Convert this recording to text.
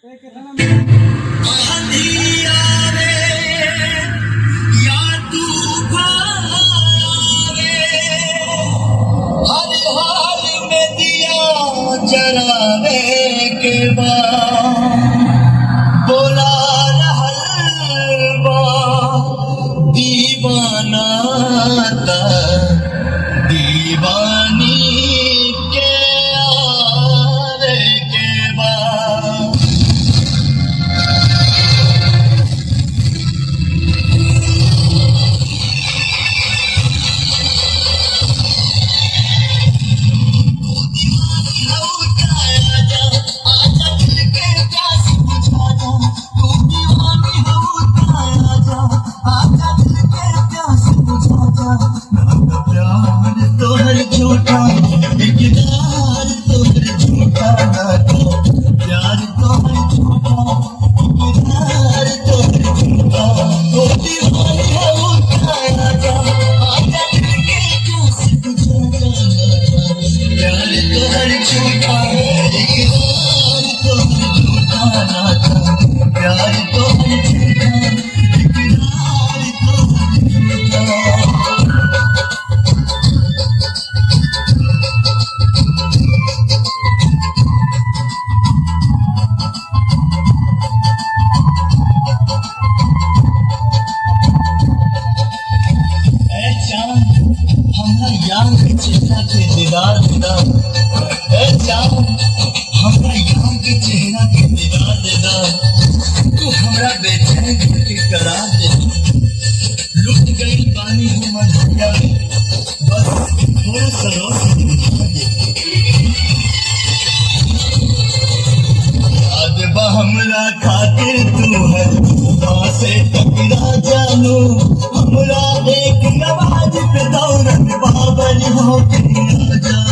आंधी आवे या तूफान आवे, हर हाल में दिया जलावे के बाद बोला रहल बा दीवाना ता दीवानी के आवे के बाद। तोहर झूठा इकरार, तोहर झूठा नाता प्यार, तोहर झूठा इकरार, तोहर झूठा ओ दीवानी है उठाया जा, आजा दिल के प्यास बुझाना नाता प्यार, तोहर झूठा इकरार, तोहर झूठा नाता प्यार, तोहर झूठा इकरार, तोहर झूठा। हमरा यार के चेहरा के दीदार देदा, ए जान हमरा यार के चेहरा के दीदार देदा, तू हमरा बेचैन के करार दे। लुट गई पानी हमर हटिया में, बस थोड़ा सा रोक बुझा दे। याद बा हमरा खातिर तू है से टकरा जानू, हमरा एक आवाज पे दौड़न बाबर हो के आ जा।